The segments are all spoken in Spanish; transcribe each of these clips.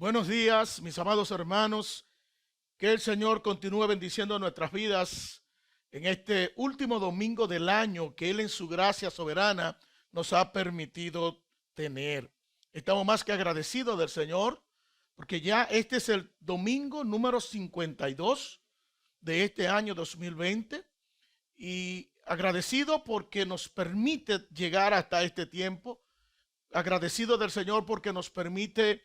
Buenos días, mis amados hermanos. Que el Señor continúe bendiciendo nuestras vidas en este último domingo del año que Él en su gracia soberana nos ha permitido tener. Estamos más que agradecidos del Señor porque ya este es el domingo número 52 de este año 2020 y agradecido porque nos permite llegar hasta este tiempo. Agradecido del Señor porque nos permite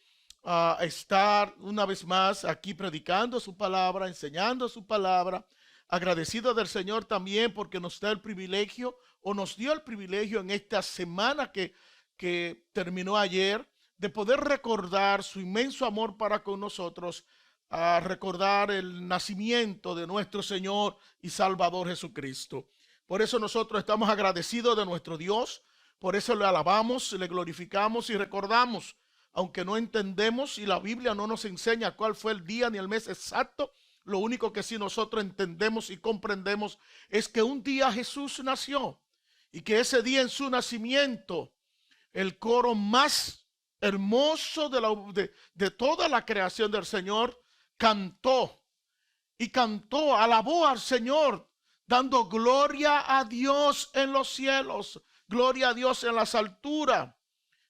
estar una vez más aquí predicando su palabra, enseñando su palabra. Agradecido del Señor también porque nos da el privilegio o nos dio el privilegio en esta semana que terminó ayer de poder recordar su inmenso amor para con nosotros, a recordar el nacimiento de nuestro Señor y Salvador Jesucristo. Por eso nosotros estamos agradecidos de nuestro Dios. Por eso le alabamos, le glorificamos y recordamos, aunque no entendemos y la Biblia no nos enseña cuál fue el día ni el mes exacto. Lo único que sí nosotros entendemos y comprendemos es que un día Jesús nació y que ese día en su nacimiento el coro más hermoso de toda la creación del Señor cantó y cantó, alabó al Señor, dando gloria a Dios en los cielos, gloria a Dios en las alturas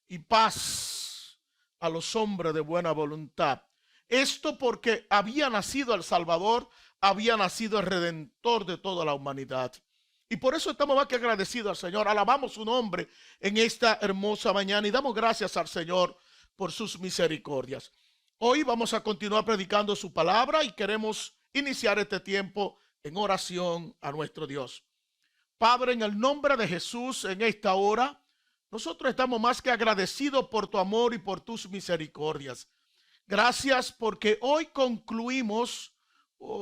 y paz a los hombres de buena voluntad. Esto porque había nacido el Salvador, había nacido el Redentor de toda la humanidad. Y por eso estamos más que agradecidos al Señor. Alabamos su nombre en esta hermosa mañana y damos gracias al Señor por sus misericordias. Hoy vamos a continuar predicando su palabra y queremos iniciar este tiempo en oración a nuestro Dios. Padre, en el nombre de Jesús, en esta hora, nosotros estamos más que agradecidos por tu amor y por tus misericordias. Gracias porque hoy concluimos,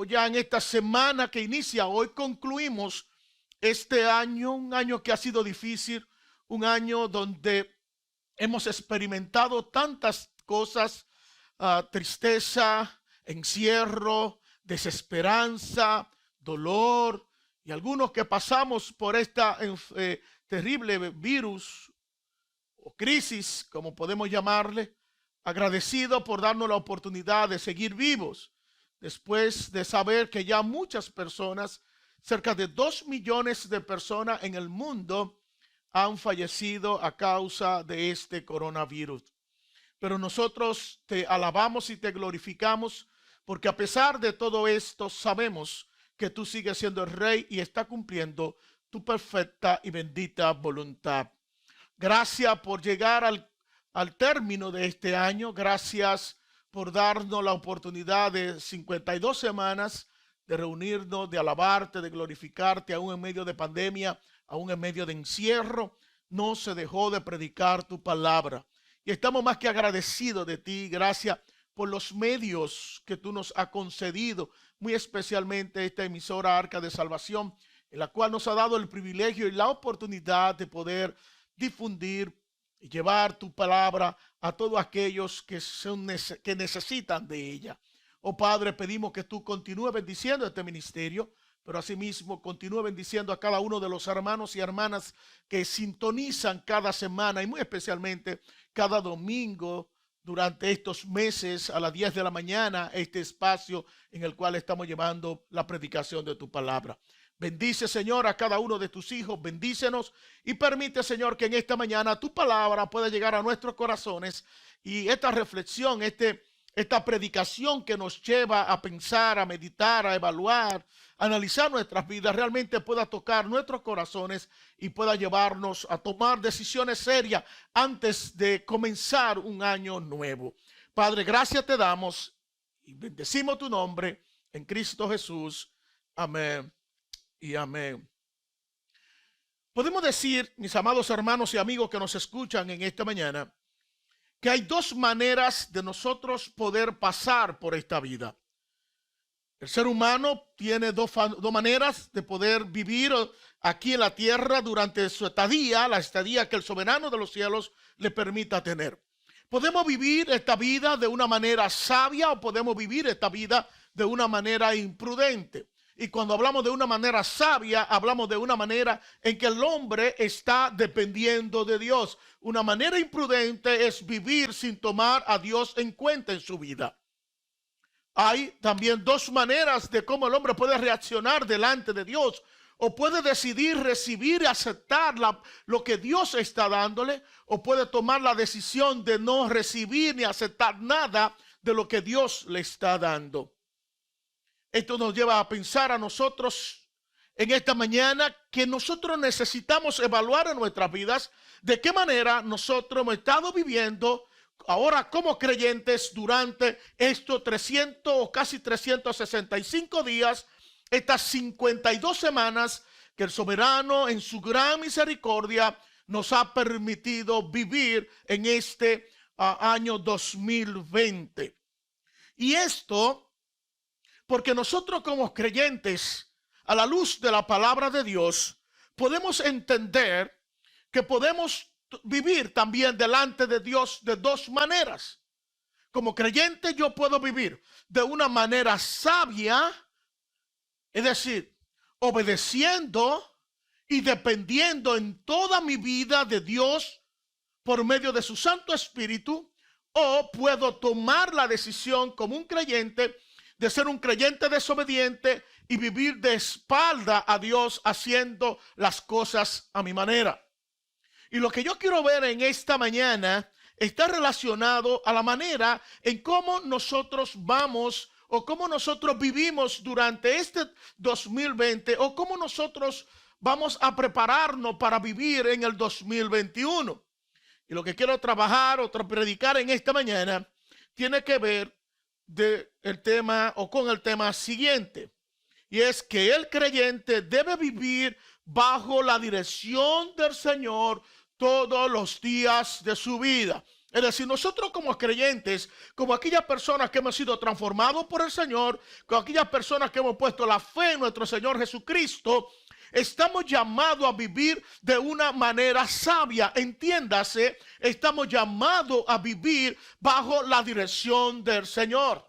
ya en esta semana que inicia, hoy concluimos este año, un año que ha sido difícil, un año donde hemos experimentado tantas cosas, tristeza, encierro, desesperanza, dolor, y algunos que pasamos por esta terrible virus o crisis, como podemos llamarle, agradecido por darnos la oportunidad de seguir vivos, después de saber que ya muchas personas, cerca de 2 millones de personas en el mundo, han fallecido a causa de este coronavirus. Pero nosotros te alabamos y te glorificamos, porque a pesar de todo esto, sabemos que tú sigues siendo el Rey y está cumpliendo tu perfecta y bendita voluntad. Gracias por llegar al término de este año. Gracias por darnos la oportunidad de 52 semanas de reunirnos, de alabarte, de glorificarte, aún en medio de pandemia, aún en medio de encierro. No se dejó de predicar tu palabra. Y estamos más que agradecidos de ti. Gracias por los medios que tú nos has concedido, muy especialmente esta emisora Arca de Salvación, en la cual nos ha dado el privilegio y la oportunidad de poder difundir y llevar tu palabra a todos aquellos que necesitan de ella. Oh Padre, pedimos que tú continúes bendiciendo este ministerio, pero asimismo continúe bendiciendo a cada uno de los hermanos y hermanas que sintonizan cada semana y muy especialmente cada domingo durante estos meses a las 10 de la mañana, este espacio en el cual estamos llevando la predicación de tu palabra. Bendice, Señor, a cada uno de tus hijos, bendícenos y permite, Señor, que en esta mañana tu palabra pueda llegar a nuestros corazones y esta reflexión, esta predicación que nos lleva a pensar, a meditar, a evaluar, a analizar nuestras vidas, realmente pueda tocar nuestros corazones y pueda llevarnos a tomar decisiones serias antes de comenzar un año nuevo. Padre, gracias te damos y bendecimos tu nombre en Cristo Jesús. Amén y amén. Podemos decir, mis amados hermanos y amigos que nos escuchan en esta mañana, que hay dos maneras de nosotros poder pasar por esta vida. El ser humano tiene dos maneras de poder vivir aquí en la tierra durante su estadía, la estadía que el soberano de los cielos le permita tener. Podemos vivir esta vida de una manera sabia o podemos vivir esta vida de una manera imprudente. Y cuando hablamos de una manera sabia, hablamos de una manera en que el hombre está dependiendo de Dios. Una manera imprudente es vivir sin tomar a Dios en cuenta en su vida. Hay también dos maneras de cómo el hombre puede reaccionar delante de Dios. O puede decidir recibir y aceptar lo que Dios está dándole, o puede tomar la decisión de no recibir ni aceptar nada de lo que Dios le está dando. Esto nos lleva a pensar a nosotros en esta mañana que nosotros necesitamos evaluar en nuestras vidas de qué manera nosotros hemos estado viviendo ahora como creyentes durante estos 300 o casi 365 días, estas 52 semanas que el soberano en su gran misericordia nos ha permitido vivir en este año 2020. Y esto porque nosotros como creyentes, a la luz de la palabra de Dios, podemos entender que podemos vivir también delante de Dios de dos maneras. Como creyente yo puedo vivir de una manera sabia, es decir, obedeciendo y dependiendo en toda mi vida de Dios por medio de su Santo Espíritu, o puedo tomar la decisión como un creyente de ser un creyente desobediente y vivir de espalda a Dios haciendo las cosas a mi manera. Y lo que yo quiero ver en esta mañana está relacionado a la manera en cómo nosotros vamos o cómo nosotros vivimos durante este 2020 o cómo nosotros vamos a prepararnos para vivir en el 2021. Y lo que quiero trabajar o predicar en esta mañana tiene que ver del tema o con el tema siguiente, y es que el creyente debe vivir bajo la dirección del Señor todos los días de su vida. Es decir, nosotros como creyentes, como aquellas personas que hemos sido transformados por el Señor, como aquellas personas que hemos puesto la fe en nuestro Señor Jesucristo, estamos llamados a vivir de una manera sabia. Entiéndase, estamos llamados a vivir bajo la dirección del Señor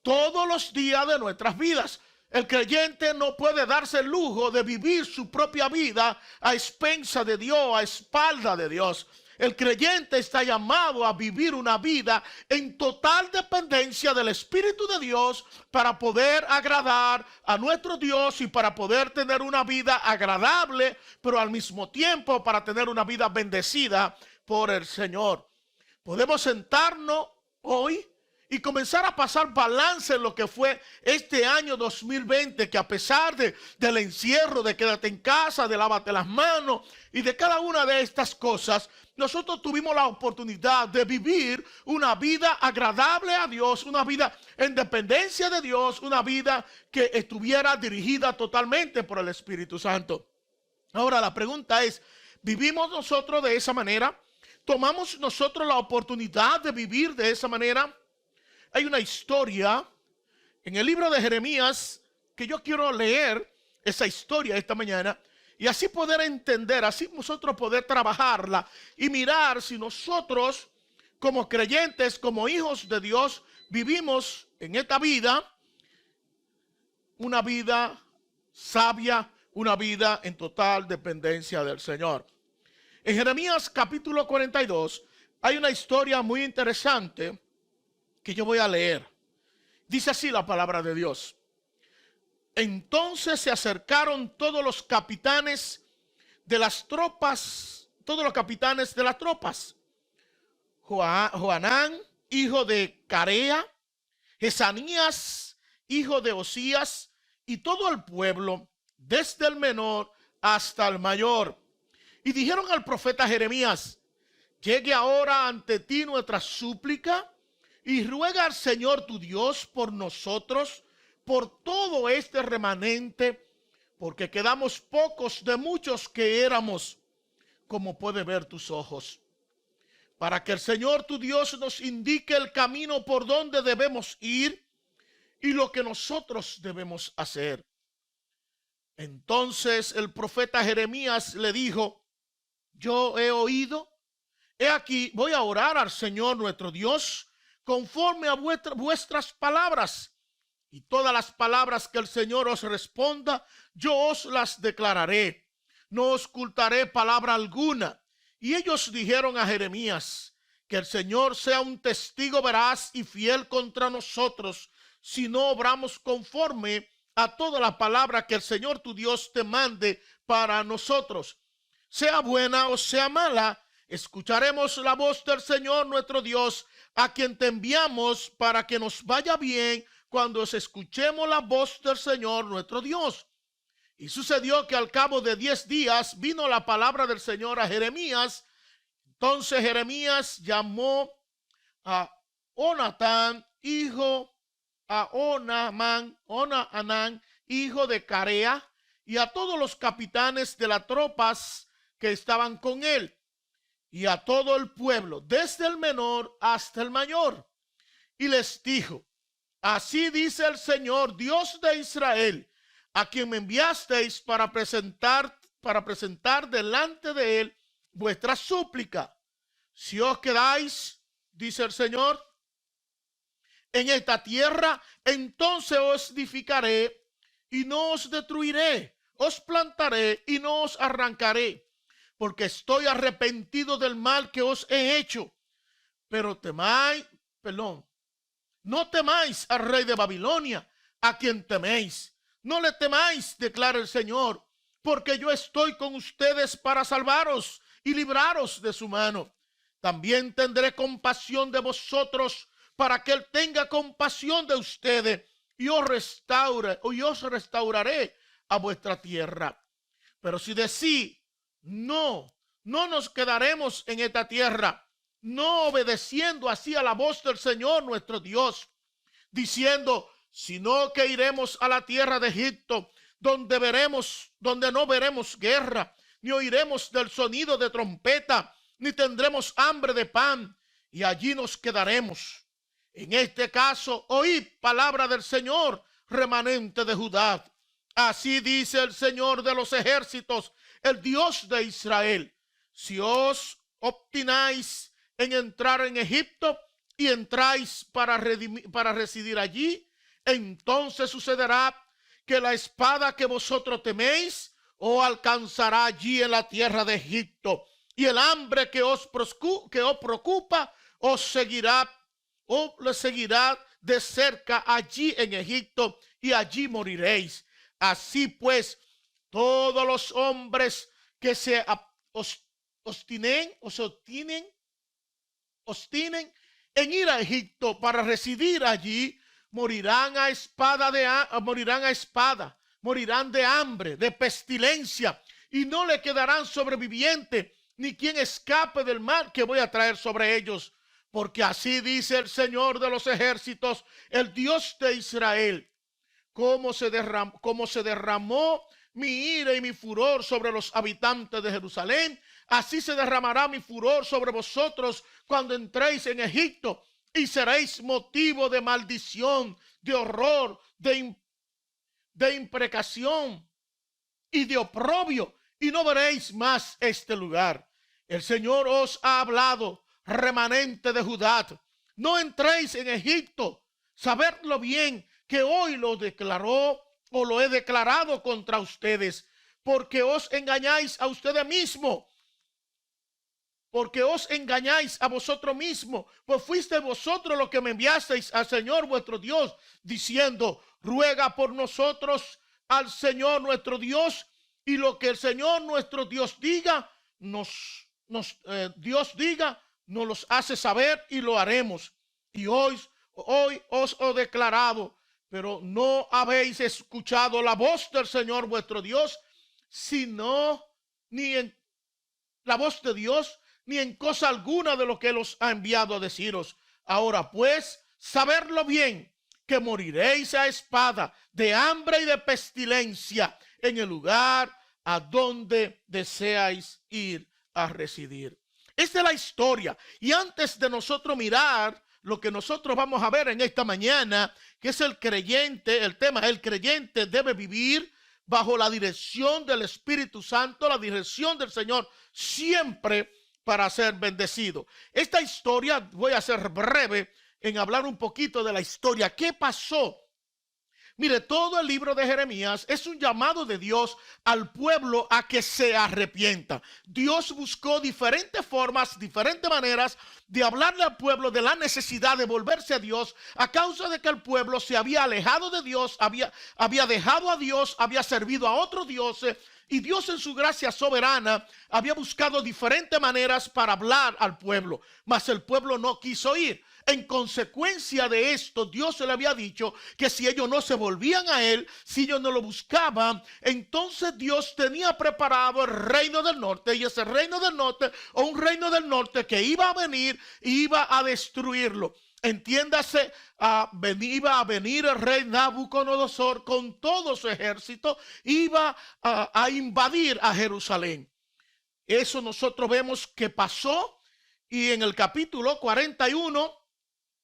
todos los días de nuestras vidas. El creyente no puede darse el lujo de vivir su propia vida a expensa de Dios, a espalda de Dios. El creyente está llamado a vivir una vida en total dependencia del Espíritu de Dios para poder agradar a nuestro Dios y para poder tener una vida agradable, pero al mismo tiempo para tener una vida bendecida por el Señor. Podemos sentarnos hoy y comenzar a pasar balance en lo que fue este año 2020, que a pesar del encierro, de quédate en casa, de lávate las manos y de cada una de estas cosas, nosotros tuvimos la oportunidad de vivir una vida agradable a Dios, una vida en dependencia de Dios, una vida que estuviera dirigida totalmente por el Espíritu Santo. Ahora la pregunta es, ¿vivimos nosotros de esa manera? ¿Tomamos nosotros la oportunidad de vivir de esa manera? Hay una historia en el libro de Jeremías que yo quiero leer esa historia esta mañana y así poder entender, así nosotros poder trabajarla y mirar si nosotros como creyentes, como hijos de Dios, vivimos en esta vida una vida sabia, una vida en total dependencia del Señor. En Jeremías capítulo 42 hay una historia muy interesante que yo voy a leer. Dice así la palabra de Dios. Entonces se acercaron todos los capitanes de las tropas, Johanán, hijo de Carea, Jesanías, hijo de Osías, y todo el pueblo, desde el menor hasta el mayor. Y dijeron al profeta Jeremías, llegue ahora ante ti nuestra súplica, y ruega al Señor tu Dios por nosotros, por todo este remanente, porque quedamos pocos de muchos que éramos, como puede ver tus ojos. Para que el Señor tu Dios nos indique el camino por donde debemos ir y lo que nosotros debemos hacer. Entonces el profeta Jeremías le dijo, yo he oído, he aquí, voy a orar al Señor nuestro Dios, conforme a vuestras palabras, y todas las palabras que el Señor os responda, yo os las declararé. No os ocultaré palabra alguna. Y ellos dijeron a Jeremías: que el Señor sea un testigo veraz y fiel contra nosotros, si no obramos conforme a toda la palabra que el Señor tu Dios te mande para nosotros. Sea buena o sea mala, escucharemos la voz del Señor nuestro Dios, a quien te enviamos para que nos vaya bien cuando escuchemos la voz del Señor nuestro Dios. Y sucedió que al cabo de 10 días vino la palabra del Señor a Jeremías. Entonces Jeremías llamó a Onatán, Onanán, hijo de Carea, y a todos los capitanes de las tropas que estaban con él, y a todo el pueblo, desde el menor hasta el mayor. Y les dijo: así dice el Señor, Dios de Israel, a quien me enviasteis para presentar delante de él vuestra súplica. Si os quedáis, dice el Señor, en esta tierra, entonces os edificaré y no os destruiré, os plantaré y no os arrancaré, porque estoy arrepentido del mal que os he hecho. Pero no temáis al rey de Babilonia, a quien teméis. No le temáis, declara el Señor, porque yo estoy con ustedes para salvaros y libraros de su mano. También tendré compasión de vosotros, para que él tenga compasión de ustedes, y os restauraré a vuestra tierra. Pero si decís: no nos quedaremos en esta tierra, no obedeciendo así a la voz del Señor nuestro Dios, diciendo: sino que iremos a la tierra de Egipto, donde no veremos guerra, ni oiremos del sonido de trompeta, ni tendremos hambre de pan, y allí nos quedaremos. En este caso, oíd palabra del Señor, remanente de Judá. Así dice el Señor de los ejércitos, el Dios de Israel: si os obstináis en entrar en Egipto y entráis para residir allí, entonces sucederá que la espada que vosotros teméis os alcanzará allí en la tierra de Egipto, y el hambre que os preocupa le seguirá de cerca allí en Egipto, y allí moriréis. Así pues, todos los hombres que se obstinen en ir a Egipto para residir allí, morirán de hambre, de pestilencia, y no le quedarán sobreviviente, ni quien escape del mal que voy a traer sobre ellos. Porque así dice el Señor de los ejércitos, el Dios de Israel: como se derramó mi ira y mi furor sobre los habitantes de Jerusalén, así se derramará mi furor sobre vosotros cuando entréis en Egipto, y seréis motivo de maldición, de horror, de imprecación y de oprobio, y no veréis más este lugar. El Señor os ha hablado, remanente de Judá: no entréis en Egipto. Sabedlo bien, que hoy lo he declarado contra ustedes, porque os engañáis a ustedes mismos, porque os engañáis a vosotros mismos, pues fuiste vosotros los que me enviasteis al Señor vuestro Dios, diciendo: ruega por nosotros al Señor nuestro Dios, y lo que el Señor nuestro Dios diga, Dios diga, nos los hace saber y lo haremos. Y hoy os he declarado, pero no habéis escuchado la voz del Señor vuestro Dios, la voz de Dios, ni en cosa alguna de lo que Él os ha enviado a deciros. Ahora pues, saberlo bien, que moriréis a espada, de hambre y de pestilencia, en el lugar a donde deseáis ir a residir. Esta es la historia. Y antes de nosotros mirar lo que nosotros vamos a ver en esta mañana, que es el creyente, el tema: el creyente debe vivir bajo la dirección del Espíritu Santo, la dirección del Señor, siempre para ser bendecido. Esta historia, voy a ser breve en hablar un poquito de la historia. ¿Qué pasó Mire, todo el libro de Jeremías es un llamado de Dios al pueblo a que se arrepienta. Dios buscó diferentes formas, diferentes maneras de hablarle al pueblo de la necesidad de volverse a Dios, a causa de que el pueblo se había alejado de Dios, había dejado a Dios, había servido a otros dioses, y Dios en su gracia soberana había buscado diferentes maneras para hablar al pueblo, mas el pueblo no quiso ir. En consecuencia de esto, Dios se le había dicho que si ellos no se volvían a él, si ellos no lo buscaban, entonces Dios tenía preparado el reino del norte, y ese reino del norte, o un reino del norte que iba a venir y iba a destruirlo. Entiéndase, iba a venir el rey Nabucodonosor con todo su ejército, iba a invadir a Jerusalén. Eso nosotros vemos que pasó, y en el capítulo 41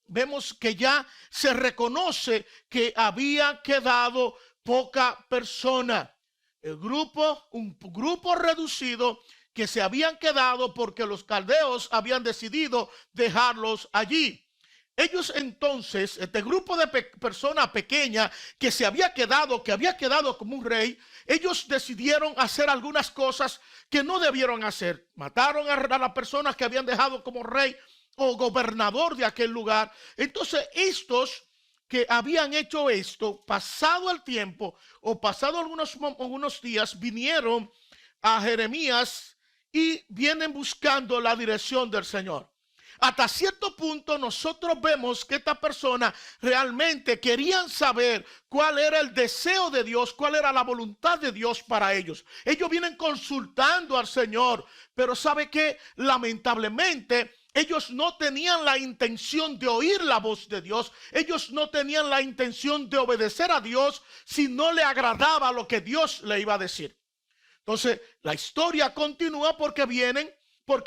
vemos que ya se reconoce que había quedado poca persona. Un grupo reducido que se habían quedado porque los caldeos habían decidido dejarlos allí. Ellos entonces, este grupo de personas pequeña que se había quedado, como un rey, ellos decidieron hacer algunas cosas que no debieron hacer. Mataron a las personas que habían dejado como rey o gobernador de aquel lugar. Entonces estos que habían hecho esto, pasado el tiempo o pasado algunos días, vinieron a Jeremías y vienen buscando la dirección del Señor. Hasta cierto punto nosotros vemos que estas personas realmente querían saber cuál era el deseo de Dios, cuál era la voluntad de Dios para ellos. Ellos vienen consultando al Señor, pero ¿sabe qué? Lamentablemente ellos no tenían la intención de oír la voz de Dios. Ellos no tenían la intención de obedecer a Dios si no le agradaba lo que Dios le iba a decir. Entonces la historia continúa porque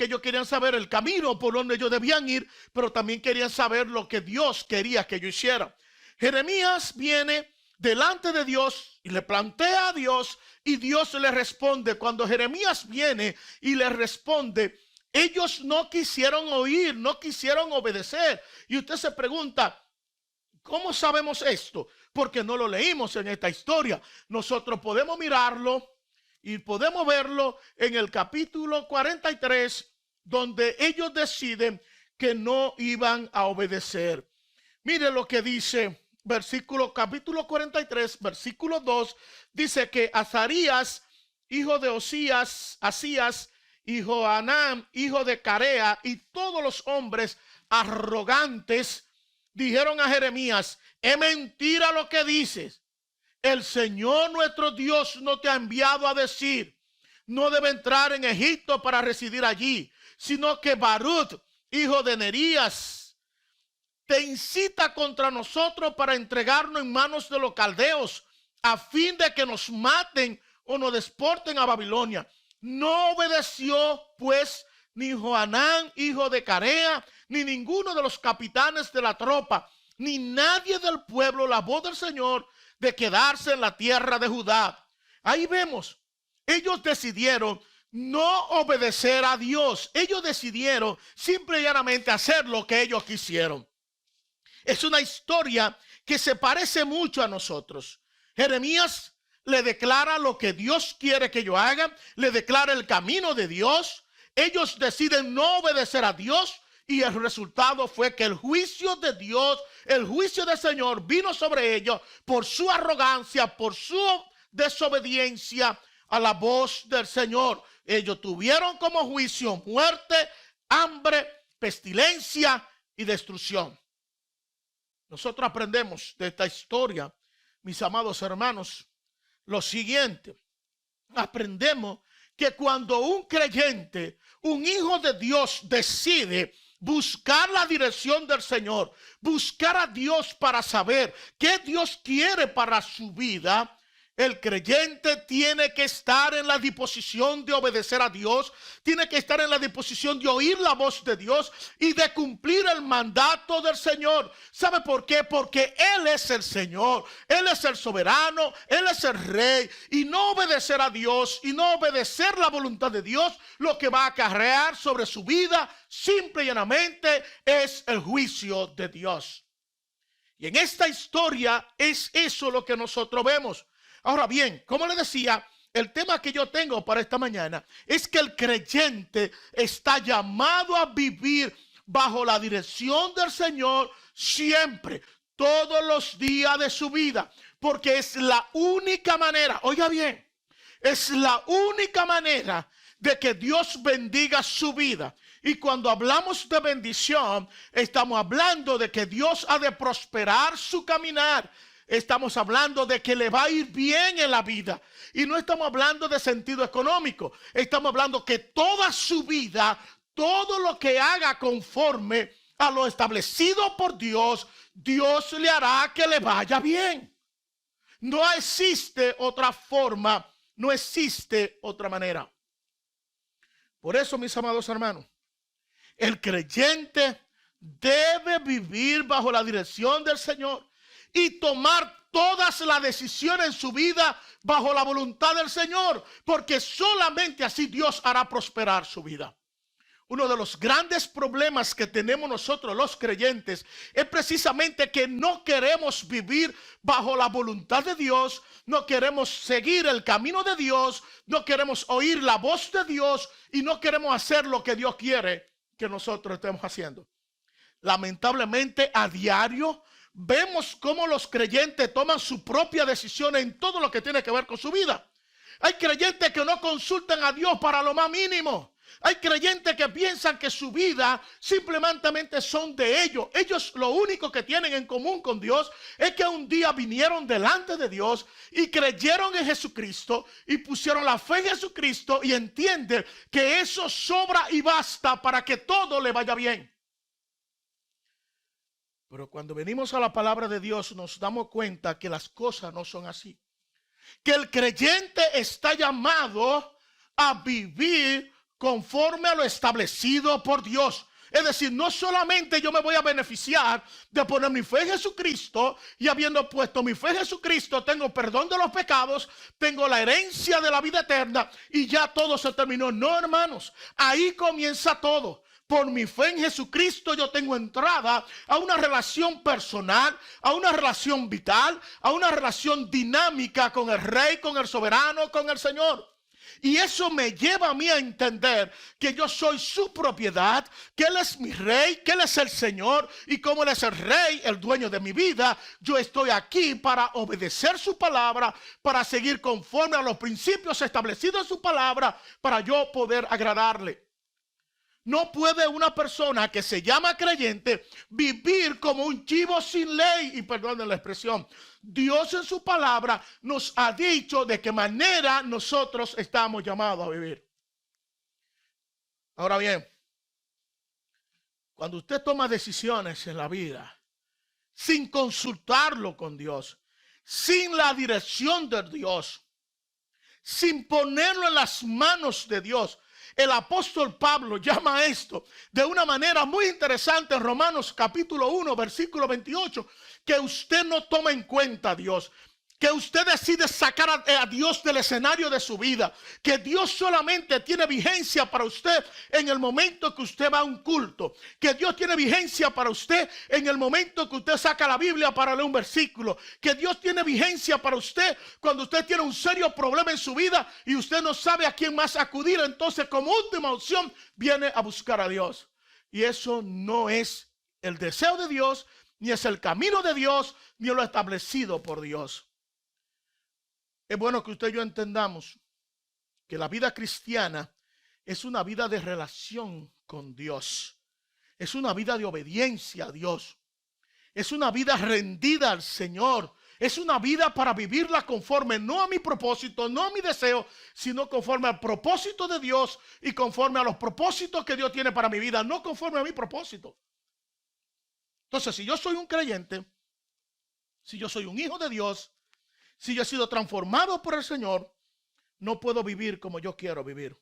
ellos querían saber el camino por donde ellos debían ir, pero también querían saber lo que Dios quería que ellos hicieran. Jeremías viene delante de Dios y le plantea a Dios, y Dios le responde. Cuando Jeremías viene y le responde, ellos no quisieron oír, no quisieron obedecer. Y usted se pregunta, ¿cómo sabemos esto? Porque no lo leímos en esta historia. Nosotros podemos mirarlo y podemos verlo en el capítulo 43, donde ellos deciden que no iban a obedecer. Mire lo que dice capítulo 43, versículo 2, dice que Azarías, hijo de Asías, y Johanán, hijo de Carea, y todos los hombres arrogantes dijeron a Jeremías: es mentira lo que dices. El Señor nuestro Dios no te ha enviado a decir: no debe entrar en Egipto para residir allí, sino que Baruch, hijo de Nerías, te incita contra nosotros para entregarnos en manos de los caldeos, a fin de que nos maten o nos deporten a Babilonia. No obedeció pues ni Johanán, hijo de Carea, ni ninguno de los capitanes de la tropa, ni nadie del pueblo, la voz del Señor, de quedarse en la tierra de Judá. Ahí vemos, ellos decidieron no obedecer a Dios. Ellos decidieron simple y llanamente hacer lo que ellos quisieron. Es una historia que se parece mucho a nosotros. Jeremías le declara lo que Dios quiere que ellos hagan, le declara el camino de Dios. Ellos deciden no obedecer a Dios, y el resultado fue que el juicio de Dios, el juicio del Señor vino sobre ellos por su arrogancia, por su desobediencia a la voz del Señor. Ellos tuvieron como juicio muerte, hambre, pestilencia y destrucción. Nosotros aprendemos de esta historia, mis amados hermanos, lo siguiente. Aprendemos que cuando un creyente, un hijo de Dios, decide buscar la dirección del Señor, buscar a Dios para saber qué Dios quiere para su vida, el creyente tiene que estar en la disposición de obedecer a Dios, tiene que estar en la disposición de oír la voz de Dios y de cumplir el mandato del Señor. ¿Sabe por qué? Porque Él es el Señor, Él es el soberano, Él es el Rey, y no obedecer a Dios y no obedecer la voluntad de Dios, lo que va a acarrear sobre su vida simple y llanamente es el juicio de Dios. Y en esta historia es eso lo que nosotros vemos. Ahora bien, como le decía, el tema que yo tengo para esta mañana es que el creyente está llamado a vivir bajo la dirección del Señor siempre, todos los días de su vida, porque es la única manera, oiga bien, es la única manera de que Dios bendiga su vida. Y cuando hablamos de bendición, estamos hablando de que Dios ha de prosperar su caminar. Estamos hablando de que le va a ir bien en la vida. Y no estamos hablando de sentido económico. Estamos hablando que toda su vida, todo lo que haga conforme a lo establecido por Dios, Dios le hará que le vaya bien. No existe otra forma, no existe otra manera. Por eso, mis amados hermanos, el creyente debe vivir bajo la dirección del Señor y tomar todas las decisiones en su vida bajo la voluntad del Señor, porque solamente así Dios hará prosperar su vida. Uno de los grandes problemas que tenemos nosotros los creyentes es precisamente que no queremos vivir bajo la voluntad de Dios, no queremos seguir el camino de Dios, no queremos oír la voz de Dios y no queremos hacer lo que Dios quiere que nosotros estemos haciendo. Lamentablemente, a diario vemos cómo los creyentes toman su propia decisión en todo lo que tiene que ver con su vida. Hay creyentes que no consultan a Dios para lo más mínimo. Hay creyentes que piensan que su vida simplemente son de ellos. Ellos lo único que tienen en común con Dios es que un día vinieron delante de Dios y creyeron en Jesucristo y pusieron la fe en Jesucristo y entienden que eso sobra y basta para que todo le vaya bien. Pero cuando venimos a la palabra de Dios nos damos cuenta que las cosas no son así. Que el creyente está llamado a vivir conforme a lo establecido por Dios. Es decir, no solamente yo me voy a beneficiar de poner mi fe en Jesucristo y habiendo puesto mi fe en Jesucristo tengo perdón de los pecados, tengo la herencia de la vida eterna y ya todo se terminó. No, hermanos, ahí comienza todo. Por mi fe en Jesucristo yo tengo entrada a una relación personal, a una relación vital, a una relación dinámica con el Rey, con el soberano, con el Señor. Y eso me lleva a mí a entender que yo soy su propiedad, que Él es mi Rey, que Él es el Señor. Y como Él es el Rey, el dueño de mi vida, yo estoy aquí para obedecer su palabra, para seguir conforme a los principios establecidos en su palabra, para yo poder agradarle. No puede una persona que se llama creyente vivir como un chivo sin ley. Y perdonen la expresión. Dios en su palabra nos ha dicho de qué manera nosotros estamos llamados a vivir. Ahora bien, cuando usted toma decisiones en la vida sin consultarlo con Dios, sin la dirección de Dios, sin ponerlo en las manos de Dios, el apóstol Pablo llama esto de una manera muy interesante en Romanos capítulo 1, versículo 28, que usted no toma en cuenta a Dios, que usted decide sacar a Dios del escenario de su vida, que Dios solamente tiene vigencia para usted en el momento que usted va a un culto, que Dios tiene vigencia para usted en el momento que usted saca la Biblia para leer un versículo, que Dios tiene vigencia para usted cuando usted tiene un serio problema en su vida y usted no sabe a quién más acudir, entonces como última opción viene a buscar a Dios. Y eso no es el deseo de Dios, ni es el camino de Dios, ni lo establecido por Dios. Es bueno que usted y yo entendamos que la vida cristiana es una vida de relación con Dios. Es una vida de obediencia a Dios. Es una vida rendida al Señor. Es una vida para vivirla conforme no a mi propósito, no a mi deseo, sino conforme al propósito de Dios y conforme a los propósitos que Dios tiene para mi vida, no conforme a mi propósito. Entonces, si yo soy un creyente, si yo soy un hijo de Dios, si yo he sido transformado por el Señor, no puedo vivir como yo quiero vivir.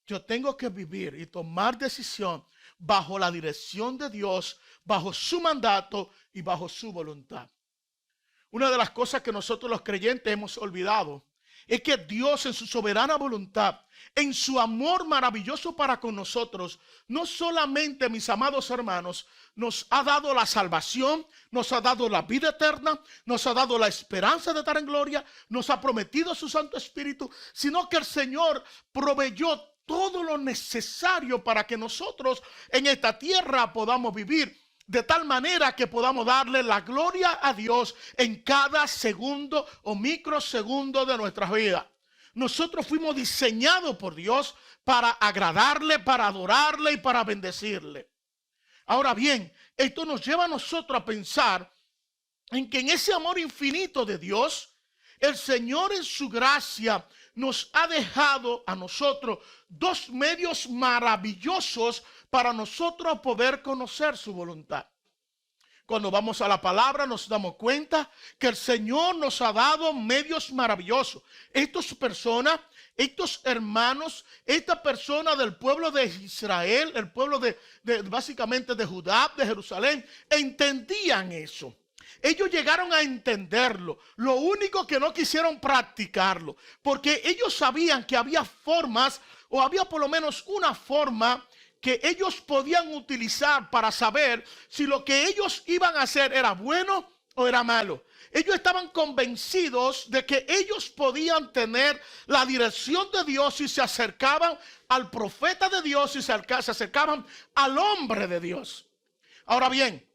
Yo tengo que vivir y tomar decisión bajo la dirección de Dios, bajo su mandato y bajo su voluntad. Una de las cosas que nosotros los creyentes hemos olvidado es que Dios en su soberana voluntad, en su amor maravilloso para con nosotros, no solamente, mis amados hermanos, nos ha dado la salvación, nos ha dado la vida eterna, nos ha dado la esperanza de estar en gloria, nos ha prometido su Santo Espíritu, sino que el Señor proveyó todo lo necesario para que nosotros en esta tierra podamos vivir de tal manera que podamos darle la gloria a Dios en cada segundo o microsegundo de nuestras vidas. Nosotros fuimos diseñados por Dios para agradarle, para adorarle y para bendecirle. Ahora bien, esto nos lleva a nosotros a pensar en que en ese amor infinito de Dios, el Señor en su gracia nos ha dejado a nosotros dos medios maravillosos para nosotros poder conocer su voluntad. Cuando vamos a la palabra nos damos cuenta que el Señor nos ha dado medios maravillosos. Estas personas, estos hermanos, esta persona del pueblo de Israel, el pueblo básicamente de Judá, de Jerusalén, entendían eso. Ellos llegaron a entenderlo. Lo único que no quisieron practicarlo, porque ellos sabían que había formas, o había por lo menos una forma que ellos podían utilizar para saber si lo que ellos iban a hacer era bueno o era malo. Ellos estaban convencidos de que ellos podían tener la dirección de Dios si se acercaban al profeta de Dios, si se acercaban al hombre de Dios. Ahora bien,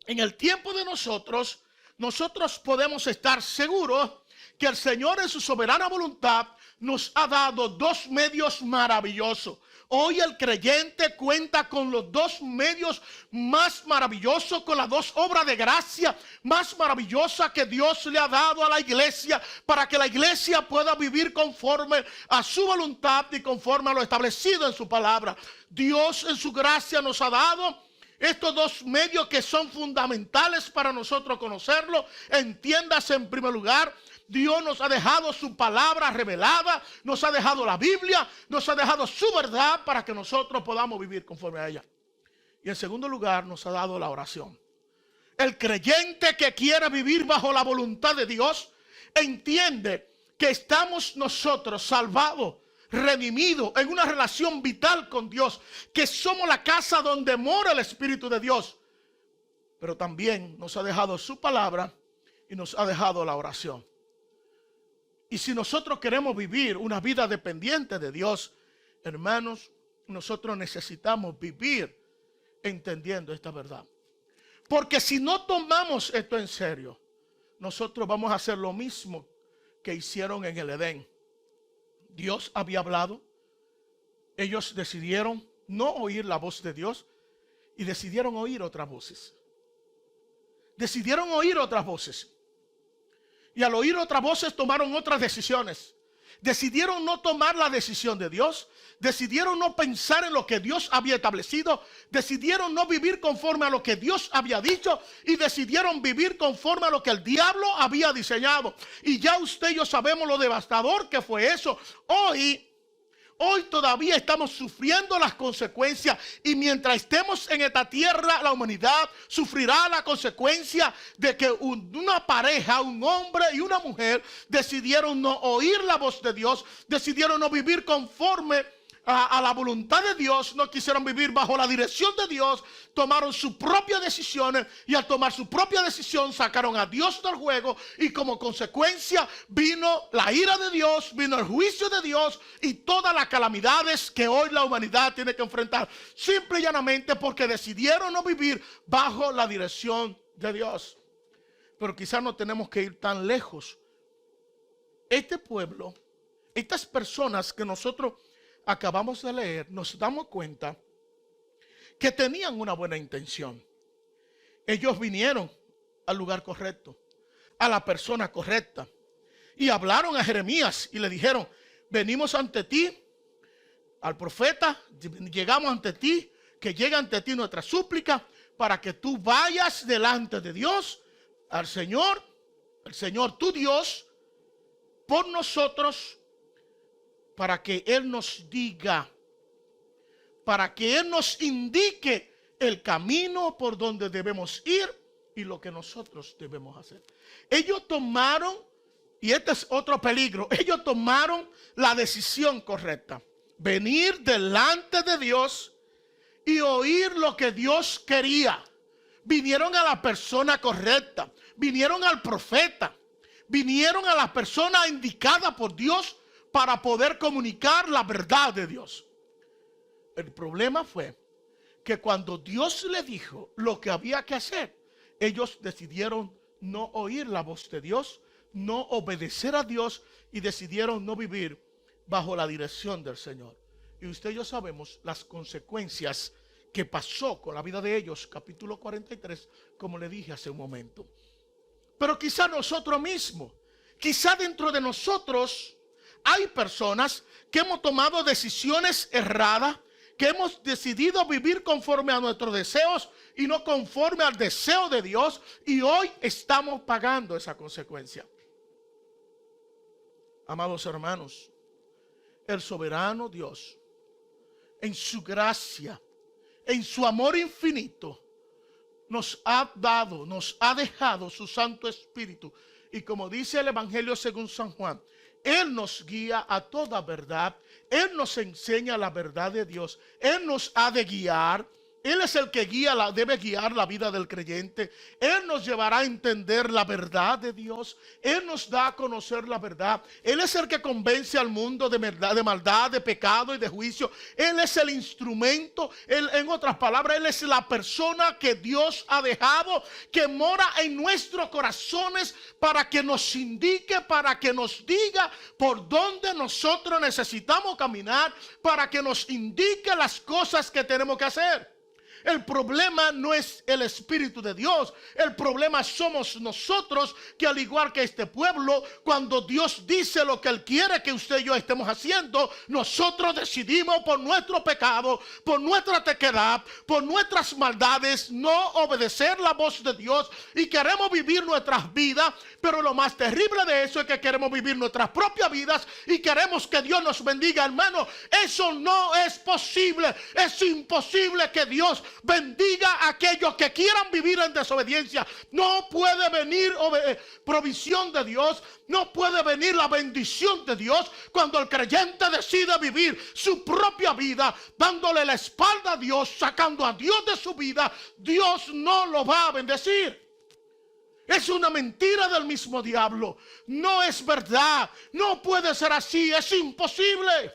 en el tiempo de nosotros podemos estar seguros que el Señor en su soberana voluntad nos ha dado dos medios maravillosos. Hoy el creyente cuenta con los dos medios más maravillosos, con las dos obras de gracia más maravillosas que Dios le ha dado a la iglesia, para que la iglesia pueda vivir conforme a su voluntad y conforme a lo establecido en su palabra. Dios en su gracia nos ha dado estos dos medios que son fundamentales para nosotros conocerlo. Entiéndase, en primer lugar, Dios nos ha dejado su palabra revelada, nos ha dejado la Biblia, nos ha dejado su verdad para que nosotros podamos vivir conforme a ella. Y en segundo lugar, nos ha dado la oración. El creyente que quiere vivir bajo la voluntad de Dios entiende que estamos nosotros salvados, redimidos, en una relación vital con Dios, que somos la casa donde mora el Espíritu de Dios. Pero también nos ha dejado su palabra y nos ha dejado la oración. Y si nosotros queremos vivir una vida dependiente de Dios, hermanos, nosotros necesitamos vivir entendiendo esta verdad. Porque si no tomamos esto en serio, nosotros vamos a hacer lo mismo que hicieron en el Edén. Dios había hablado, ellos decidieron no oír la voz de Dios y decidieron oír otras voces. Decidieron oír otras voces. Y al oír otras voces tomaron otras decisiones. Decidieron no tomar la decisión de Dios. Decidieron no pensar en lo que Dios había establecido. Decidieron no vivir conforme a lo que Dios había dicho. Y decidieron vivir conforme a lo que el diablo había diseñado. Y ya usted y yo sabemos lo devastador que fue eso. Hoy todavía estamos sufriendo las consecuencias, y mientras estemos en esta tierra, la humanidad sufrirá la consecuencia de que una pareja, un hombre y una mujer, decidieron no oír la voz de Dios, decidieron no vivir conforme a la voluntad de Dios, no quisieron vivir bajo la dirección de Dios, tomaron sus propias decisiones, y al tomar su propia decisión sacaron a Dios del juego, y como consecuencia vino la ira de Dios, vino el juicio de Dios y todas las calamidades que hoy la humanidad tiene que enfrentar, simple y llanamente porque decidieron no vivir bajo la dirección de Dios. Pero quizás no tenemos que ir tan lejos. Este pueblo, estas personas que nosotros acabamos de leer, nos damos cuenta que tenían una buena intención. Ellos vinieron al lugar correcto, a la persona correcta, y hablaron a Jeremías y le dijeron: venimos ante ti, al profeta, llegamos ante ti, que llegue ante ti nuestra súplica para que tú vayas delante de Dios, al Señor, el Señor tu Dios, por nosotros, para que Él nos diga, para que Él nos indique el camino por donde debemos ir y lo que nosotros debemos hacer. Ellos tomaron y este es otro peligro, ellos tomaron la decisión correcta. Venir delante de Dios y oír lo que Dios quería. Vinieron a la persona correcta, vinieron al profeta, vinieron a la persona indicada por Dios para poder comunicar la verdad de Dios. El problema fue que cuando Dios le dijo lo que había que hacer, ellos decidieron no oír la voz de Dios, no obedecer a Dios y decidieron no vivir bajo la dirección del Señor. Y usted y yo sabemos las consecuencias que pasó con la vida de ellos, capítulo 43, como le dije hace un momento. Pero quizá nosotros mismos, quizá dentro de nosotros hay personas que hemos tomado decisiones erradas, que hemos decidido vivir conforme a nuestros deseos y no conforme al deseo de Dios, y hoy estamos pagando esa consecuencia. Amados hermanos, el soberano Dios, en su gracia, en su amor infinito, nos ha dado, nos ha dejado su Santo Espíritu. Y como dice el Evangelio según San Juan, Él nos guía a toda verdad. Él nos enseña la verdad de Dios. Él nos ha de guiar. Él es el que debe guiar la vida del creyente. Él nos llevará a entender la verdad de Dios. Él nos da a conocer la verdad. Él es el que convence al mundo de maldad, de pecado y de juicio. Él es el instrumento. En otras palabras, Él es la persona que Dios ha dejado, que mora en nuestros corazones para que nos indique, para que nos diga por dónde nosotros necesitamos caminar, para que nos indique las cosas que tenemos que hacer. El problema no es el Espíritu de Dios. El problema somos nosotros, que al igual que este pueblo, cuando Dios dice lo que Él quiere que usted y yo estemos haciendo, nosotros decidimos por nuestro pecado, por nuestra terquedad, por nuestras maldades, no obedecer la voz de Dios, y queremos vivir nuestras vidas. Pero lo más terrible de eso es que queremos vivir nuestras propias vidas y queremos que Dios nos bendiga, hermano. Eso no es posible. Es imposible que Dios bendiga a aquellos que quieran vivir en desobediencia. No puede venir provisión de Dios, no puede venir la bendición de Dios cuando el creyente decide vivir su propia vida, dándole la espalda a Dios, sacando a Dios de su vida. Dios no lo va a bendecir. Es una mentira del mismo diablo. No es verdad. No puede ser así. Es imposible.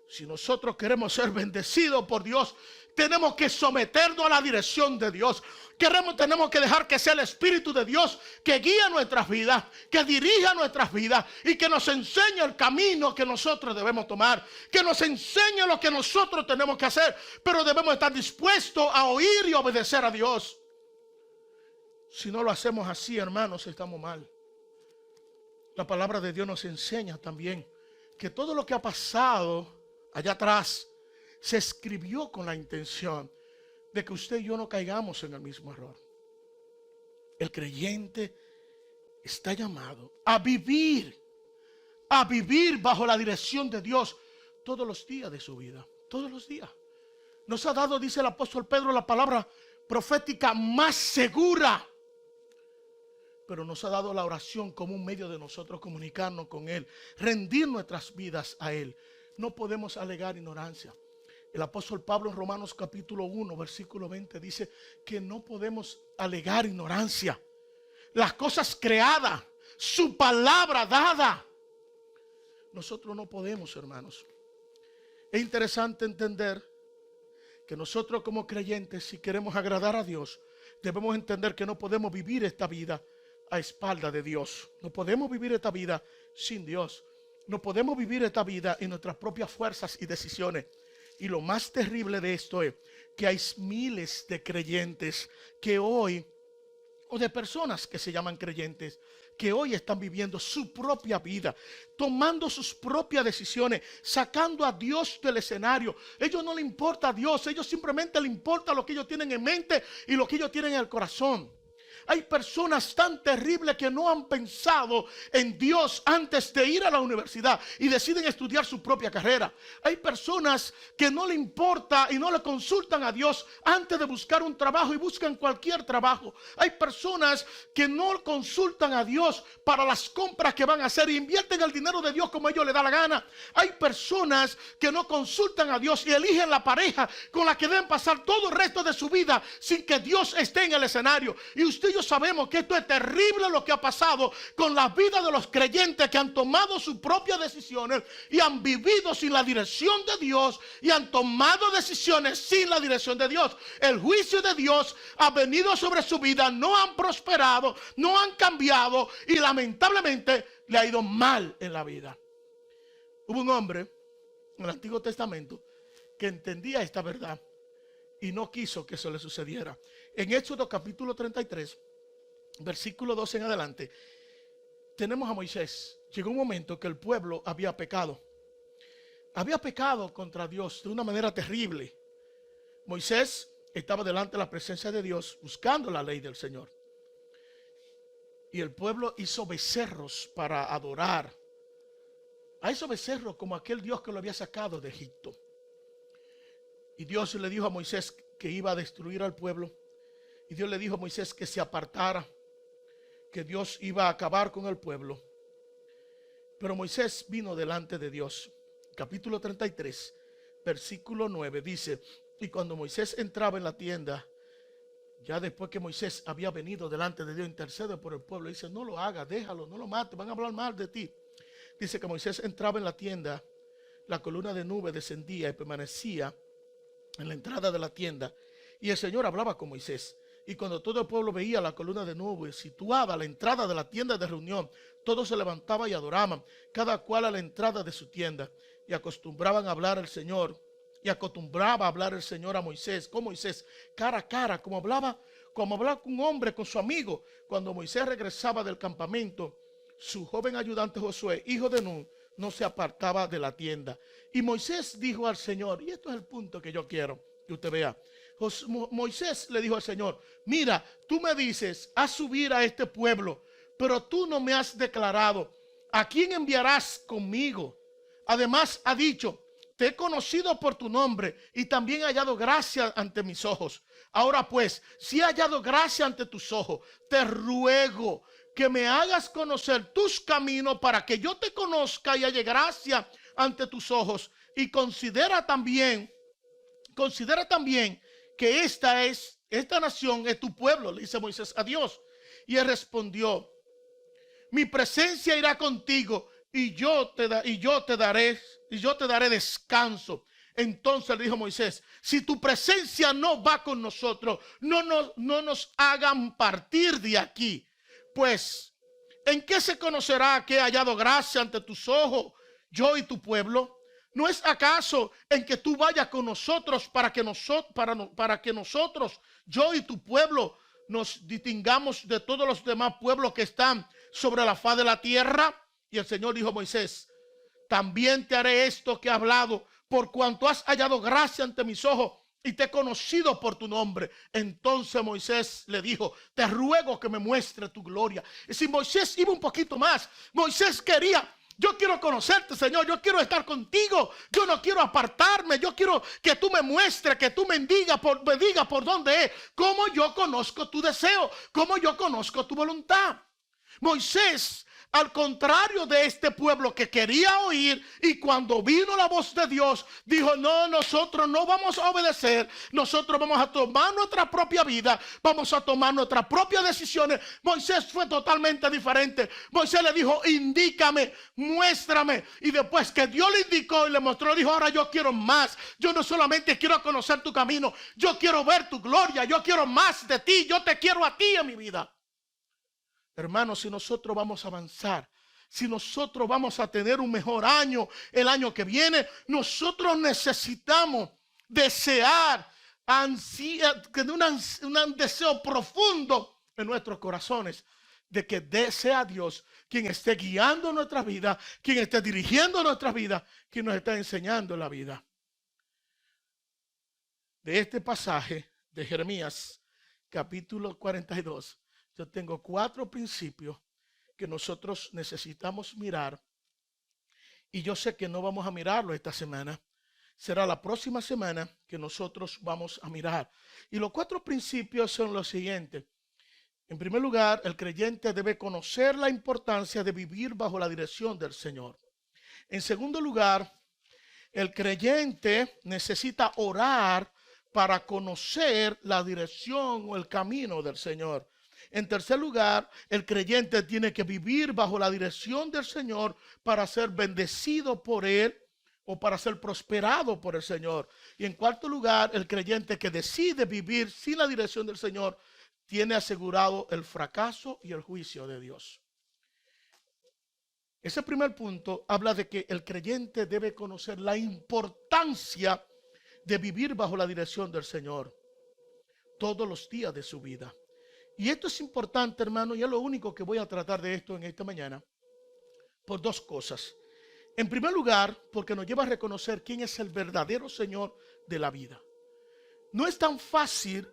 Si nosotros queremos ser bendecidos por Dios, tenemos que someternos a la dirección de Dios. Tenemos que dejar que sea el Espíritu de Dios que guíe nuestras vidas, que dirija nuestras vidas y que nos enseñe el camino que nosotros debemos tomar, que nos enseñe lo que nosotros tenemos que hacer. Pero debemos estar dispuestos a oír y obedecer a Dios. Si no lo hacemos así, hermanos, estamos mal. La palabra de Dios nos enseña también que todo lo que ha pasado allá atrás se escribió con la intención de que usted y yo no caigamos en el mismo error. El creyente está llamado a vivir bajo la dirección de Dios todos los días de su vida, todos los días. Nos ha dado, dice el apóstol Pedro, la palabra profética más segura. Pero nos ha dado la oración como un medio de nosotros comunicarnos con Él, rendir nuestras vidas a Él. No podemos alegar ignorancia. El apóstol Pablo en Romanos capítulo 1, versículo 20 dice que no podemos alegar ignorancia. Las cosas creadas, su palabra dada. Nosotros no podemos, hermanos. Es interesante entender que nosotros como creyentes, si queremos agradar a Dios, debemos entender que no podemos vivir esta vida a espalda de Dios. No podemos vivir esta vida sin Dios. No podemos vivir esta vida en nuestras propias fuerzas y decisiones. Y lo más terrible de esto es que hay miles de creyentes que hoy, o de personas que se llaman creyentes, que hoy están viviendo su propia vida, tomando sus propias decisiones, sacando a Dios del escenario. A ellos no les importa a Dios, a ellos simplemente les importa lo que ellos tienen en mente y lo que ellos tienen en el corazón. Hay personas tan terribles que no han pensado en Dios antes de ir a la universidad y deciden estudiar su propia carrera. Hay personas que no le importa y no le consultan a Dios antes de buscar un trabajo y buscan cualquier trabajo. Hay personas que no consultan a Dios para las compras que van a hacer y invierten el dinero de Dios como a ellos les da la gana. Hay personas que no consultan a Dios y eligen la pareja con la que deben pasar todo el resto de su vida sin que Dios esté en el escenario. Y usted y yo sabemos que esto es terrible, lo que ha pasado con la vida de los creyentes que han tomado sus propias decisiones y han vivido sin la dirección de Dios y han tomado decisiones sin la dirección de Dios. El juicio de Dios ha venido sobre su vida, no han prosperado, no han cambiado y lamentablemente le ha ido mal en la vida. Hubo un hombre en el Antiguo Testamento que entendía esta verdad y no quiso que eso le sucediera. En Éxodo capítulo 33, versículo 12 en adelante, tenemos a Moisés. Llegó un momento que el pueblo había pecado. Había pecado contra Dios de una manera terrible. Moisés estaba delante de la presencia de Dios buscando la ley del Señor. Y el pueblo hizo becerros para adorar a esos becerros como aquel Dios que lo había sacado de Egipto. Y Dios le dijo a Moisés que iba a destruir al pueblo. Y Dios le dijo a Moisés que se apartara, que Dios iba a acabar con el pueblo. Pero Moisés vino delante de Dios. Capítulo 33, versículo 9 dice: y cuando Moisés entraba en la tienda, ya después que Moisés había venido delante de Dios, intercede por el pueblo, dice: no lo hagas, déjalo, no lo mates, van a hablar mal de ti. Dice que Moisés entraba en la tienda, la columna de nube descendía y permanecía en la entrada de la tienda, y el Señor hablaba con Moisés. Y cuando todo el pueblo veía la columna de nube situada a la entrada de la tienda de reunión, todos se levantaban y adoraban, cada cual a la entrada de su tienda, y acostumbraban a hablar al Señor. Y acostumbraba a hablar el Señor a Moisés, con Moisés, cara a cara, como hablaba con un hombre con su amigo. Cuando Moisés regresaba del campamento, su joven ayudante Josué, hijo de Nun, no se apartaba de la tienda. Y Moisés dijo al Señor, y esto es el punto que yo quiero que usted vea. Moisés le dijo al Señor: mira, tú me dices, haz subir a este pueblo, pero tú no me has declarado a quién enviarás conmigo. Además ha dicho: te he conocido por tu nombre y también he hallado gracia ante mis ojos. Ahora pues, si he hallado gracia ante tus ojos, te ruego que me hagas conocer tus caminos para que yo te conozca y halle gracia ante tus ojos. Y considera también que esta nación es tu pueblo, le dice Moisés a Dios. Y él respondió: mi presencia irá contigo y yo te daré descanso. Entonces le dijo Moisés: si tu presencia no va con nosotros, no nos hagan partir de aquí. Pues, ¿en qué se conocerá que he hallado gracia ante tus ojos, yo y tu pueblo? ¿No es acaso en que tú vayas con nosotros para que nosotros, yo y tu pueblo, nos distingamos de todos los demás pueblos que están sobre la faz de la tierra? Y el Señor dijo a Moisés: también te haré esto que he hablado, por cuanto has hallado gracia ante mis ojos y te he conocido por tu nombre. Entonces Moisés le dijo: te ruego que me muestre tu gloria. Y si Moisés iba un poquito más, Moisés quería: yo quiero conocerte, Señor, yo quiero estar contigo, yo no quiero apartarme, yo quiero que tú me muestres, que tú me digas por dónde es, cómo yo conozco tu deseo, cómo yo conozco tu voluntad. Moisés, al contrario de este pueblo que quería oír, y cuando vino la voz de Dios, dijo: no, nosotros no vamos a obedecer, nosotros vamos a tomar nuestra propia vida, vamos a tomar nuestras propias decisiones. Moisés fue totalmente diferente. Moisés le dijo: indícame, muéstrame. Y después que Dios le indicó y le mostró, dijo: ahora yo quiero más. Yo no solamente quiero conocer tu camino, yo quiero ver tu gloria, yo quiero más de ti, yo te quiero a ti en mi vida. Hermanos, si nosotros vamos a avanzar, si nosotros vamos a tener un mejor año el año que viene, nosotros necesitamos desear, un deseo profundo en nuestros corazones de que sea Dios quien esté guiando nuestras vidas, quien esté dirigiendo nuestras vidas, quien nos está enseñando la vida. De este pasaje de Jeremías, capítulo 42, yo tengo 4 principios que nosotros necesitamos mirar. Y yo sé que no vamos a mirarlo esta semana. Será la próxima semana que nosotros vamos a mirar. Y los 4 principios son los siguientes. En primer lugar, el creyente debe conocer la importancia de vivir bajo la dirección del Señor. En segundo lugar, el creyente necesita orar para conocer la dirección o el camino del Señor. En tercer lugar, el creyente tiene que vivir bajo la dirección del Señor para ser bendecido por Él o para ser prosperado por el Señor. Y en cuarto lugar, el creyente que decide vivir sin la dirección del Señor tiene asegurado el fracaso y el juicio de Dios. Ese primer punto habla de que el creyente debe conocer la importancia de vivir bajo la dirección del Señor todos los días de su vida. Y esto es importante, hermano, y es lo único que voy a tratar de esto en esta mañana, por 2 cosas. En primer lugar, porque nos lleva a reconocer quién es el verdadero Señor de la vida. No es tan fácil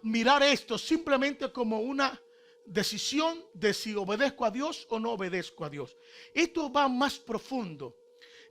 mirar esto simplemente como una decisión de si obedezco a Dios o no obedezco a Dios. Esto va más profundo.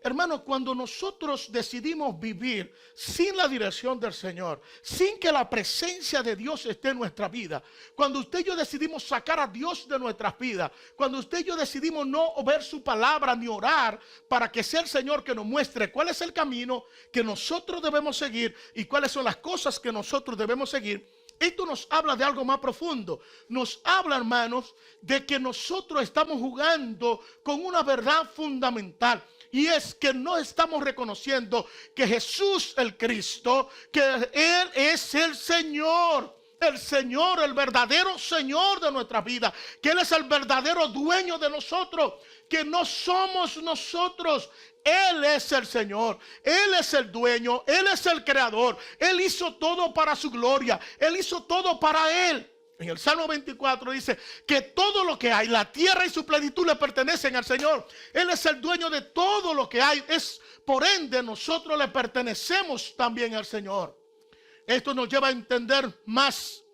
Hermano, cuando nosotros decidimos vivir sin la dirección del Señor, sin que la presencia de Dios esté en nuestra vida, cuando usted y yo decidimos sacar a Dios de nuestras vidas, cuando usted y yo decidimos no ver su palabra ni orar para que sea el Señor que nos muestre cuál es el camino que nosotros debemos seguir y cuáles son las cosas que nosotros debemos seguir, esto nos habla de algo más profundo. Nos habla, hermanos, de que nosotros estamos jugando con una verdad fundamental. Y es que no estamos reconociendo que Jesús el Cristo, que Él es el Señor, el verdadero Señor de nuestra vida, que Él es el verdadero dueño de nosotros, que no somos nosotros. Él es el Señor, Él es el dueño, Él es el creador. Él hizo todo para su gloria, Él hizo todo para Él. En el Salmo 24 dice que todo lo que hay, la tierra y su plenitud le pertenecen al Señor. Él es el dueño de todo lo que hay. Por ende, nosotros le pertenecemos también al Señor. Esto nos lleva a entender más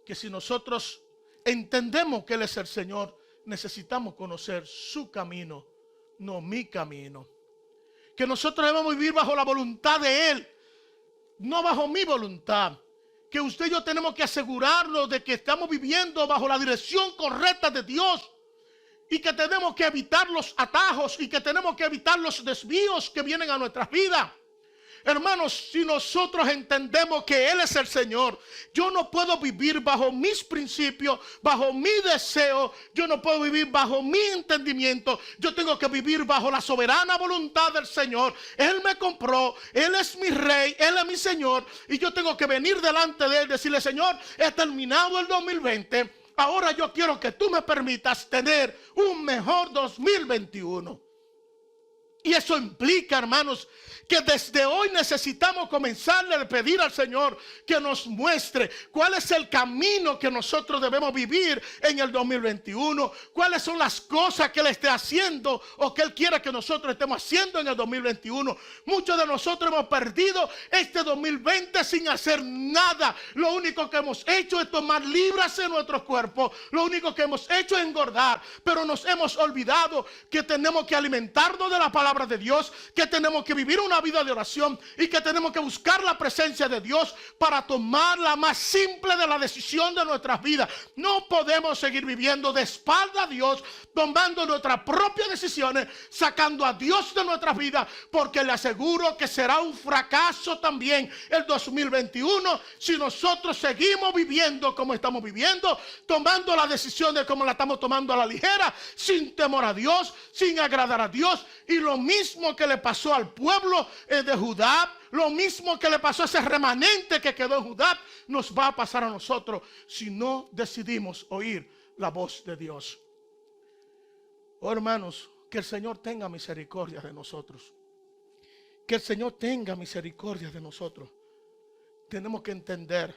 que si nosotros entendemos que Él es el Señor, necesitamos conocer su camino, no mi camino. Que nosotros debemos vivir bajo la voluntad de Él, no bajo mi voluntad. Que usted y yo tenemos que asegurarnos de que estamos viviendo bajo la dirección correcta de Dios y que tenemos que evitar los atajos y que tenemos que evitar los desvíos que vienen a nuestras vidas. Hermanos, si nosotros entendemos que Él es el Señor, yo no puedo vivir bajo mis principios, bajo mi deseo, yo no puedo vivir bajo mi entendimiento, yo tengo que vivir bajo la soberana voluntad del Señor. Él me compró, Él es mi Rey, Él es mi Señor, y yo tengo que venir delante de Él y decirle: Señor, he terminado el 2020, ahora yo quiero que tú me permitas tener un mejor 2021. Y eso implica, hermanos, que desde hoy necesitamos comenzarle a pedir al Señor que nos muestre cuál es el camino que nosotros debemos vivir en el 2021, cuáles son las cosas que Él esté haciendo o que Él quiera que nosotros estemos haciendo en el 2021. Muchos de nosotros hemos perdido este 2020 sin hacer nada. Lo único que hemos hecho es tomar libras en nuestros cuerpos, lo único que hemos hecho es engordar, pero nos hemos olvidado que tenemos que alimentarnos de la palabra de Dios, que tenemos que vivir una vida de oración y que tenemos que buscar la presencia de Dios para tomar la más simple de la decisión de nuestras vidas. No podemos seguir viviendo de espalda a Dios, tomando nuestras propias decisiones, sacando a Dios de nuestras vidas, porque le aseguro que será un fracaso también el 2021 si nosotros seguimos viviendo como estamos viviendo, tomando las decisiones como la estamos tomando a la ligera, sin temor a Dios, sin agradar a Dios. Y lo mismo que le pasó al pueblo de Judá, lo mismo que le pasó a ese remanente que quedó en Judá, nos va a pasar a nosotros si no decidimos oír la voz de Dios. Oh, hermanos, que el Señor tenga misericordia de nosotros. Que el Señor tenga misericordia de nosotros. Tenemos que entender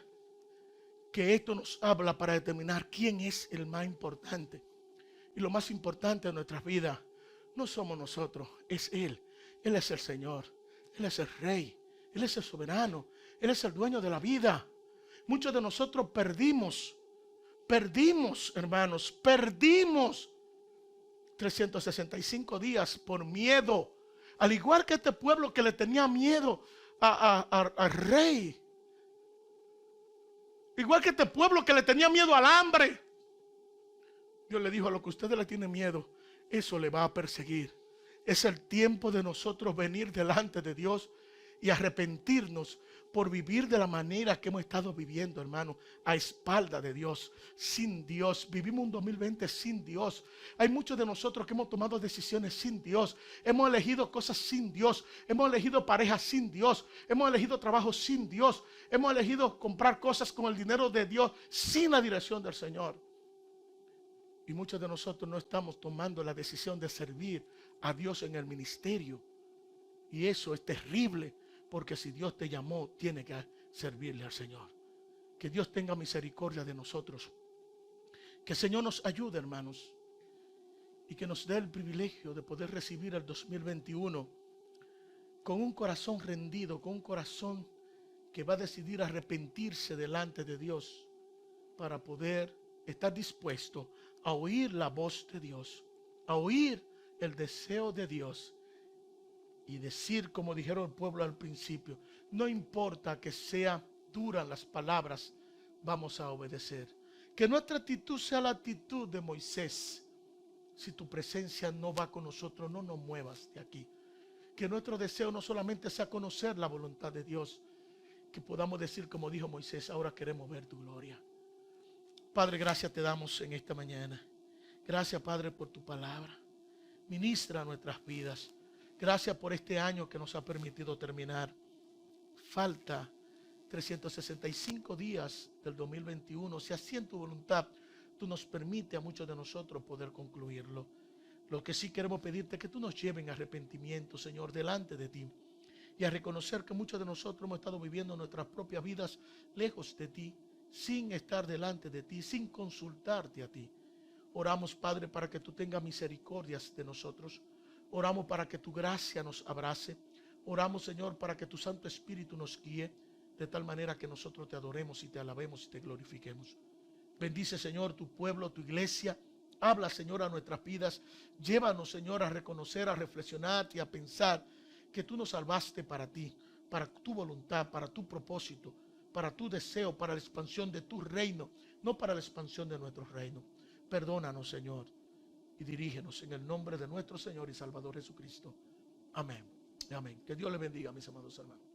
que esto nos habla para determinar quién es el más importante. Y lo más importante de nuestras vidas no somos nosotros, es Él. Él es el Señor, Él es el Rey, Él es el soberano, Él es el dueño de la vida. Muchos de nosotros perdimos, hermanos, perdimos 365 días por miedo. Al igual que este pueblo que le tenía miedo al rey. Igual que este pueblo que le tenía miedo al hambre. Dios le dijo: a lo que ustedes le tienen miedo, eso le va a perseguir. Es el tiempo de nosotros venir delante de Dios y arrepentirnos por vivir de la manera que hemos estado viviendo, hermano, a espalda de Dios, sin Dios. Vivimos un 2020 sin Dios. Hay muchos de nosotros que hemos tomado decisiones sin Dios. Hemos elegido cosas sin Dios. Hemos elegido parejas sin Dios. Hemos elegido trabajo sin Dios. Hemos elegido comprar cosas con el dinero de Dios sin la dirección del Señor. Y muchos de nosotros no estamos tomando la decisión de servir a Dios en el ministerio. Y eso es terrible, porque si Dios te llamó, tiene que servirle al Señor. Que Dios tenga misericordia de nosotros. Que el Señor nos ayude, hermanos, y que nos dé el privilegio de poder recibir el 2021 con un corazón rendido, con un corazón que va a decidir arrepentirse delante de Dios, para poder estar dispuesto a oír la voz de Dios, a oír el deseo de Dios y decir, como dijeron el pueblo al principio: no importa que sean duras las palabras, vamos a obedecer. Que nuestra actitud sea la actitud de Moisés. Si tu presencia no va con nosotros, no nos muevas de aquí. Que nuestro deseo no solamente sea conocer la voluntad de Dios, que podamos decir como dijo Moisés: ahora queremos ver tu gloria. Padre, gracias te damos en esta mañana. Gracias, Padre, por tu palabra. Ministra nuestras vidas. Gracias por este año que nos ha permitido terminar. Falta 365 días del 2021. Si así en tu voluntad tú nos permites a muchos de nosotros poder concluirlo. Lo que sí queremos pedirte es que tú nos lleves en arrepentimiento, Señor, delante de ti. Y a reconocer que muchos de nosotros hemos estado viviendo nuestras propias vidas lejos de ti, sin estar delante de ti, sin consultarte a ti. Oramos, Padre, para que tú tengas misericordias de nosotros. Oramos para que tu gracia nos abrace. Oramos, Señor, para que tu Santo Espíritu nos guíe, de tal manera que nosotros te adoremos y te alabemos y te glorifiquemos. Bendice, Señor, tu pueblo, tu iglesia. Habla, Señor, a nuestras vidas. Llévanos, Señor, a reconocer, a reflexionar y a pensar que tú nos salvaste para ti, para tu voluntad, para tu propósito, para tu deseo, para la expansión de tu reino, no para la expansión de nuestro reino. Perdónanos, Señor, y dirígenos en el nombre de nuestro Señor y Salvador Jesucristo. Amén. Amén. Que Dios le bendiga, mis amados hermanos.